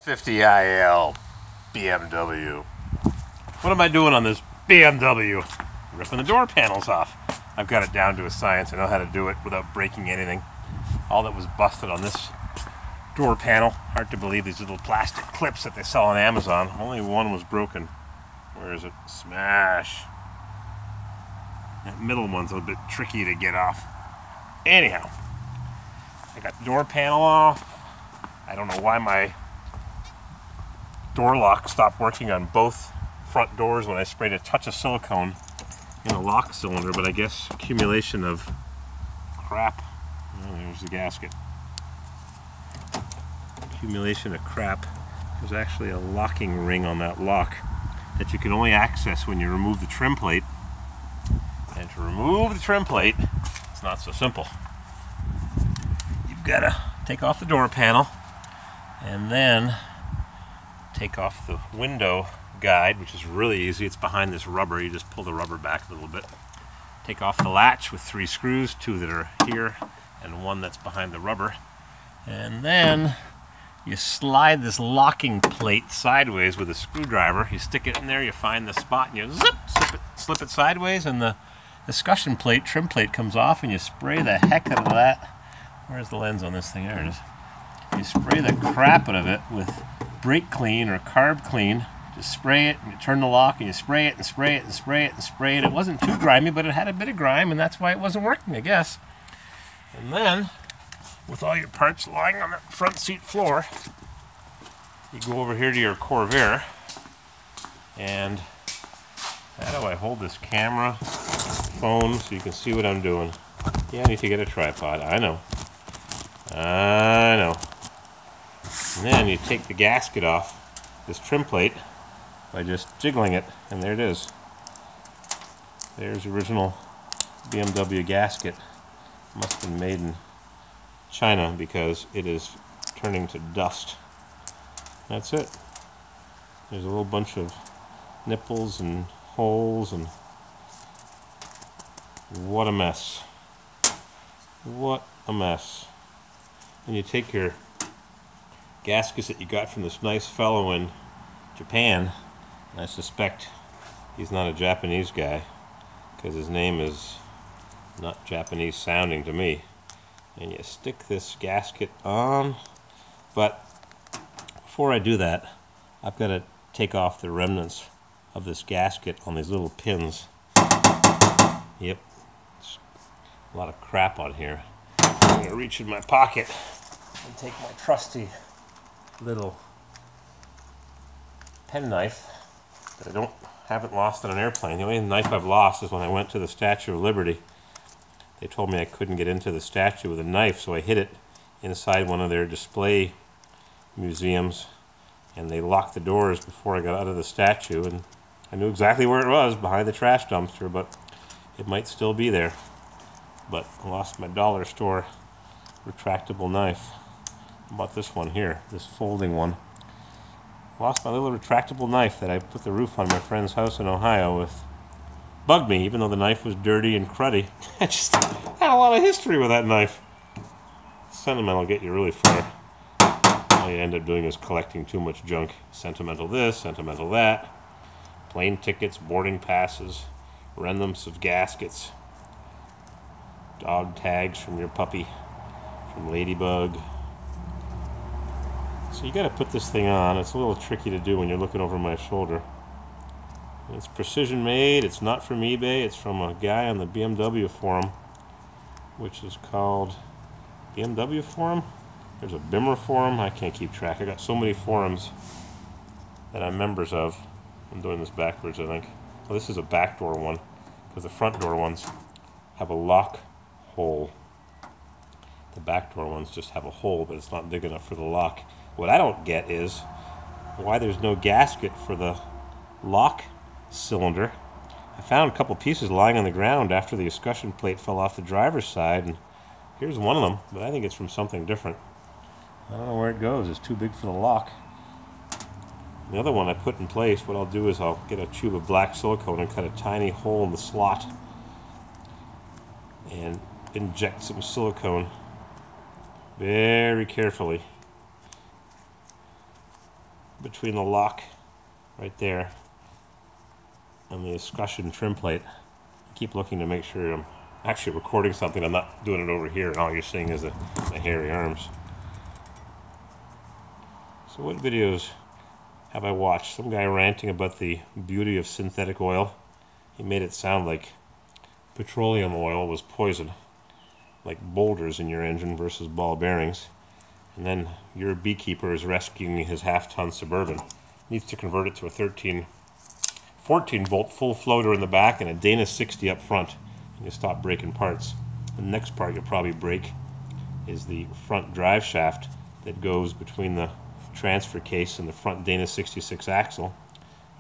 50IL BMW. What am I doing on this BMW? Ripping the door panels off. I've got it down to a science. I know how to do it without breaking anything. All that was busted on this door panel. Hard to believe, these little plastic clips that they sell on Amazon. Only one was broken. Where is it? Smash. That middle one's a bit tricky to get off. Anyhow, I got the door panel off. I don't know why my door lock stopped working on both front doors when I sprayed a touch of silicone in a lock cylinder, but I guess accumulation of crap. Oh, there's the gasket. Accumulation of crap. There's actually a locking ring on that lock that you can only access when you remove the trim plate. And to remove the trim plate, it's not so simple. You've got to take off the door panel and then take off the window guide, which is really easy. It's behind this rubber. You just pull the rubber back a little bit. Take off the latch with 3 screws, 2 that are here and 1 that's behind the rubber. And then you slide this locking plate sideways with a screwdriver. You stick it in there, you find the spot, and you zip, slip it sideways, and the discussion plate, trim plate comes off, and you spray the heck out of that. Where's the lens on this thing? There it is. You spray the crap out of it with brake clean or carb clean. Just spray it, and you turn the lock, and you spray it, and spray it, and spray it, and spray it. It wasn't too grimy, but it had a bit of grime, and that's why it wasn't working, I guess. And then, with all your parts lying on the front seat floor, you go over here to your Corvair, and how do I hold this camera, phone, so you can see what I'm doing? Yeah, I need to get a tripod. I know. And then you take the gasket off this trim plate by just jiggling it, and there it is. There's the original BMW gasket. Must have been made in China because it is turning to dust. That's it. There's a little bunch of nipples and holes, and what a mess. What a mess. And you take your gaskets that you got from this nice fellow in Japan, and I suspect he's not a Japanese guy because his name is not Japanese sounding to me. And you stick this gasket on, but before I do that, I've got to take off the remnants of this gasket on these little pins. Yep, there's a lot of crap on here. I'm going to reach in my pocket and take my trusty little penknife that I haven't lost on an airplane. The only knife I've lost is when I went to the Statue of Liberty. They told me I couldn't get into the statue with a knife, so I hid it inside one of their display museums, and they locked the doors before I got out of the statue, and I knew exactly where it was, behind the trash dumpster, but it might still be there. But I lost my dollar store retractable knife. How about this one here, this folding one? Lost my little retractable knife that I put the roof on my friend's house in Ohio with. Bugged me, even though the knife was dirty and cruddy. I just had a lot of history with that knife. Sentimental will get you really far. All you end up doing is collecting too much junk. Sentimental this, sentimental that. Plane tickets, boarding passes, remnants of gaskets, dog tags from your puppy, from Ladybug. So you got to put this thing on. It's a little tricky to do when you're looking over my shoulder. It's precision made. It's not from eBay. It's from a guy on the BMW forum, which is called BMW forum. There's a Bimmer forum. I can't keep track. I got so many forums that I'm members of. I'm doing this backwards, I think. Well, this is a backdoor one because the front door ones have a lock hole. The backdoor ones just have a hole, but it's not big enough for the lock. What I don't get is why there's no gasket for the lock cylinder. I found a couple pieces lying on the ground after the escutcheon plate fell off the driver's side, and here's one of them, but I think it's from something different. I don't know where it goes. It's too big for the lock. The other one I put in place, what I'll do is I'll get a tube of black silicone and cut a tiny hole in the slot and inject some silicone very carefully between the lock right there and the escutcheon trim plate. I keep looking to make sure I'm actually recording something. I'm not doing it over here and all you're seeing is my hairy arms. So what videos have I watched? Some guy ranting about the beauty of synthetic oil. He made it sound like petroleum oil was poison, like boulders in your engine versus ball bearings. And then your beekeeper is rescuing his half-ton Suburban. Needs to convert it to a 14-bolt full floater in the back and a Dana 60 up front. And you stop breaking parts. The next part you'll probably break is the front drive shaft that goes between the transfer case and the front Dana 66 axle.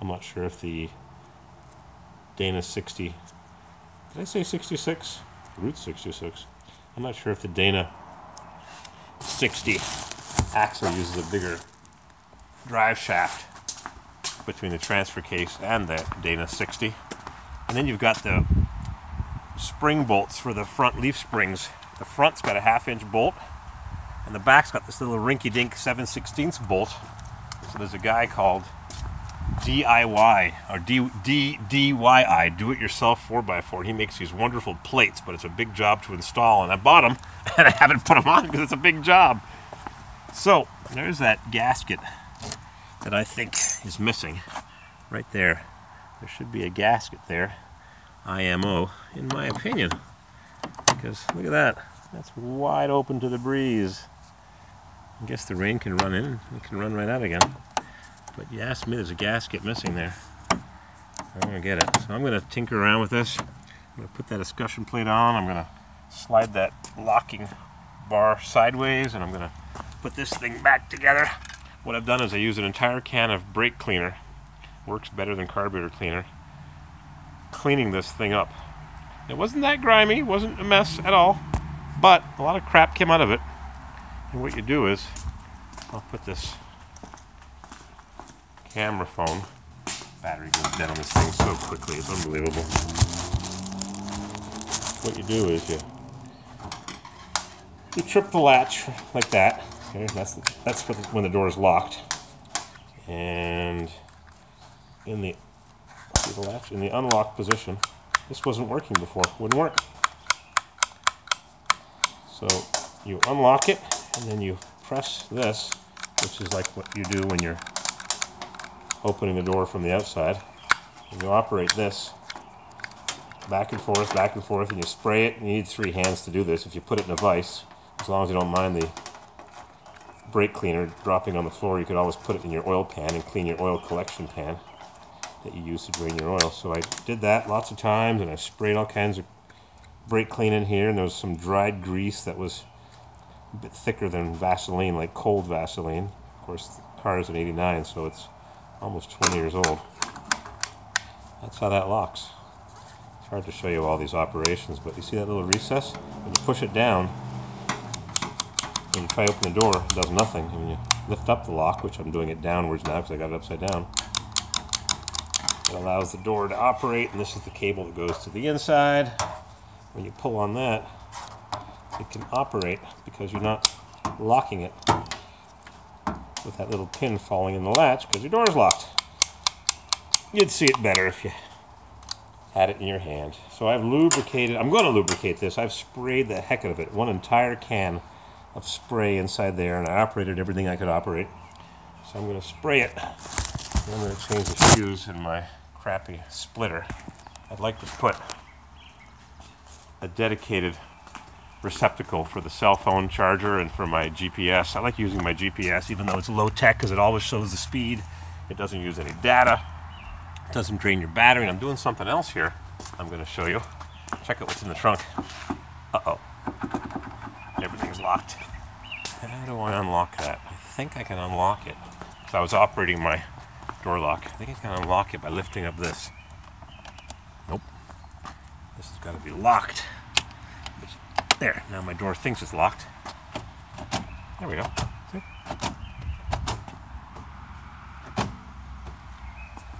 I'm not sure if the Dana 60, did I say 66? Route 66. I'm not sure if the Dana 60 axle uses a bigger drive shaft between the transfer case and the Dana 60. And then you've got the spring bolts for the front leaf springs. The front's got a 1/2-inch bolt and the back's got this little rinky-dink 7/16 bolt. So there's a guy called DIY, or DIY, do-it-yourself 4x4. He makes these wonderful plates, but it's a big job to install, and I bought them, and I haven't put them on because it's a big job. So, there's that gasket that I think is missing, right there. There should be a gasket there, IMO, in my opinion, because look at that. That's wide open to the breeze. I guess the rain can run in, it can run right out again. But you asked me, there's a gasket missing there. I'm going to get it. So I'm going to tinker around with this. I'm going to put that escutcheon plate on. I'm going to slide that locking bar sideways, and I'm going to put this thing back together. What I've done is I use an entire can of brake cleaner. Works better than carburetor cleaner. Cleaning this thing up. It wasn't that grimy, wasn't a mess at all, but a lot of crap came out of it. And what you do is, I'll put this camera phone. Battery goes dead on this thing so quickly, it's unbelievable. What you do is you trip the latch like that. Okay, that's for when the door is locked. And in the latch, in the unlocked position, this wasn't working before. Wouldn't work. So you unlock it, and then you press this, which is like what you do when you're opening the door from the outside. And you operate this back and forth, and you spray it. You need 3 hands to do this. If you put it in a vise, as long as you don't mind the brake cleaner dropping on the floor, you could always put it in your oil pan and clean your oil collection pan that you use to drain your oil. So I did that lots of times, and I sprayed all kinds of brake clean in here, and there was some dried grease that was a bit thicker than Vaseline, like cold Vaseline. Of course, the car is an 89, so it's almost 20 years old. That's how that locks. It's hard to show you all these operations, but you see that little recess? When you push it down, when you try to open the door, it does nothing. And when you lift up the lock, which I'm doing it downwards now because I got it upside down, it allows the door to operate, and this is the cable that goes to the inside. When you pull on that, it can operate because you're not locking it with that little pin falling in the latch because your door is locked. You'd see it better if you had it in your hand. So I've lubricated, I'm going to lubricate this. I've sprayed the heck out of it. 1 entire can of spray inside there, and I operated everything I could operate. So I'm going to spray it. And I'm going to change the fuse in my crappy splitter. I'd like to put a dedicated receptacle for the cell phone charger and for my GPS. I like using my GPS even though it's low tech because it always shows the speed. It doesn't use any data. It doesn't drain your battery. And I'm doing something else here I'm going to show you. Check out what's in the trunk. Uh-oh. Everything's locked. How do I unlock that? I think I can unlock it. So I was operating my door lock. I think I can unlock it by lifting up this. Nope. This has got to be locked. There, now my door thinks it's locked. There we go. See?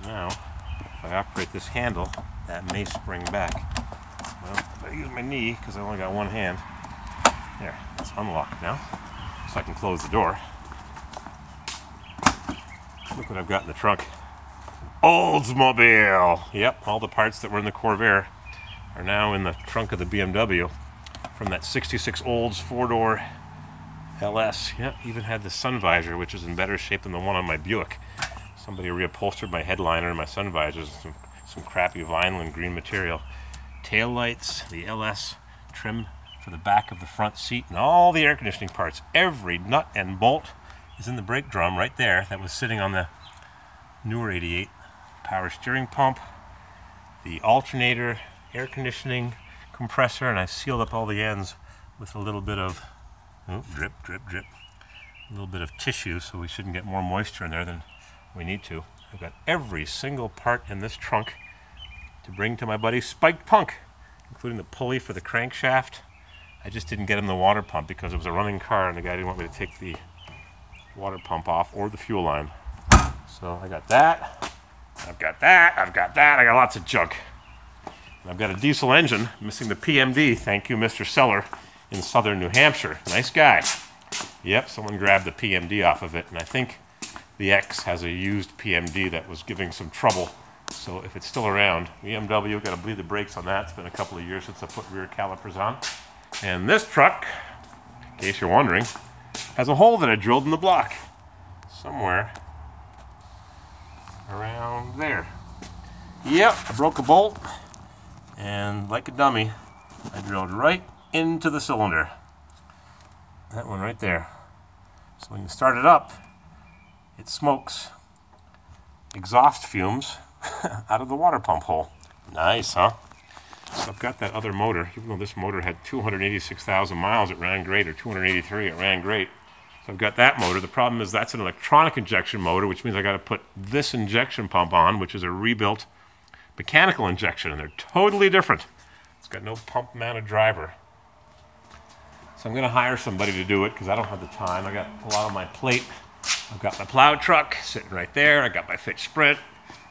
Now, if I operate this handle, that may spring back. Well, if I use my knee, because I only got one hand, there, it's unlocked now. So I can close the door. Look what I've got in the trunk. Oldsmobile! Yep, all the parts that were in the Corvair are now in the trunk of the BMW from that 66 Olds 4-door LS. Yep, even had the sun visor, which is in better shape than the one on my Buick. Somebody reupholstered my headliner and my sun visors with some crappy vinyl and green material. Tail lights, the LS trim for the back of the front seat, and all the air conditioning parts. Every nut and bolt is in the brake drum right there that was sitting on the newer 88. Power steering pump, the alternator, air conditioning, compressor, and I sealed up all the ends with a little bit of drip, drip, drip. A little bit of tissue so we shouldn't get more moisture in there than we need to. I've got every single part in this trunk to bring to my buddy Spiked Punk, including the pulley for the crankshaft. I just didn't get him the water pump because it was a running car and the guy didn't want me to take the water pump off or the fuel line. So I got that. I've got that, I've got that, I got lots of junk. And I've got a diesel engine, missing the PMD, thank you Mr. Seller, in southern New Hampshire. Nice guy. Yep, someone grabbed the PMD off of it, and I think the X has a used PMD that was giving some trouble. So if it's still around, BMW, got to bleed the brakes on that. It's been a couple of years since I put rear calipers on. And this truck, in case you're wondering, has a hole that I drilled in the block. Somewhere around there. Yep, I broke a bolt, and like a dummy, I drilled right into the cylinder. That one right there. So when you start it up, it smokes exhaust fumes out of the water pump hole. Nice, huh? So I've got that other motor. Even though this motor had 286,000 miles, it ran great, or 283, it ran great. So I've got that motor. The problem is that's an electronic injection motor, which means I got to put this injection pump on, which is a rebuilt mechanical injection, and they're totally different. It's got no pump-mounted driver. So I'm going to hire somebody to do it because I don't have the time. I got a lot on my plate. I've got my plow truck sitting right there. I got my Fitch Sprint.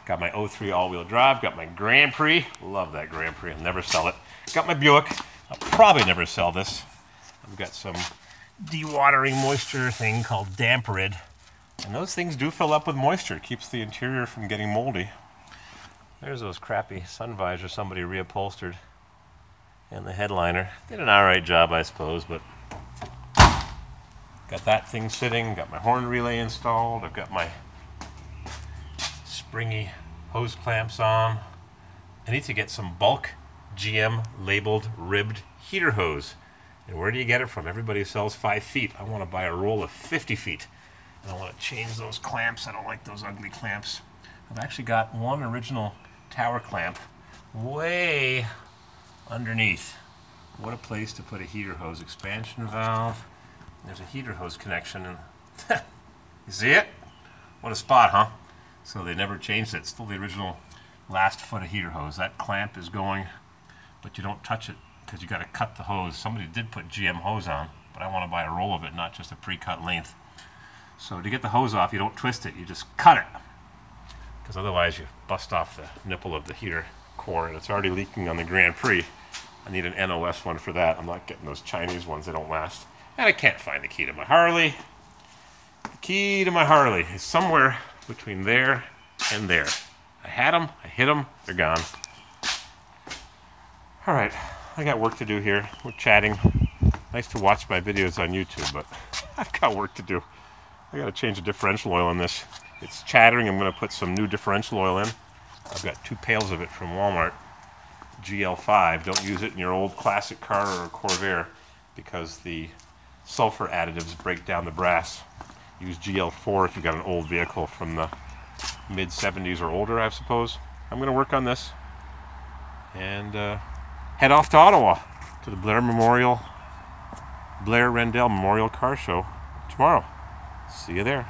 Got my 03 all-wheel drive. Got my Grand Prix. Love that Grand Prix. I'll never sell it. Got my Buick. I'll probably never sell this. I've got some dewatering moisture thing called Damperid. And those things do fill up with moisture. It keeps the interior from getting moldy. There's those crappy sun visors somebody reupholstered. And the headliner. Did an alright job, I suppose, but got that thing sitting, got my horn relay installed, I've got my springy hose clamps on. I need to get some bulk GM labeled ribbed heater hose. And where do you get it from? Everybody sells 5 feet. I want to buy a roll of 50 feet. And I want to change those clamps. I don't like those ugly clamps. I've actually got one original tower clamp way underneath. What a place to put a heater hose. Expansion valve. There's a heater hose connection. And you see it? What a spot, huh? So they never changed it. It's still the original last foot of heater hose. That clamp is going, but you don't touch it because you got to cut the hose. Somebody did put GM hose on, but I want to buy a roll of it, not just a pre-cut length. So to get the hose off, you don't twist it. You just cut it, because otherwise you bust off the nipple of the heater core, and it's already leaking on the Grand Prix. I need an NOS one for that. I'm not getting those Chinese ones. They don't last. And I can't find the key to my Harley. The key to my Harley is somewhere between there and there. I had them. I hit them. They're gone. All right. I got work to do here. We're chatting. Nice to watch my videos on YouTube, but I've got work to do. I got to change the differential oil on this. It's chattering. I'm going to put some new differential oil in. I've got 2 pails of it from Walmart. GL5. Don't use it in your old classic car or a Corvair because the sulfur additives break down the brass. Use GL4 if you've got an old vehicle from the mid-70s or older, I suppose. I'm going to work on this and head off to Ottawa to the Blair Rendell Memorial Car Show tomorrow. See you there.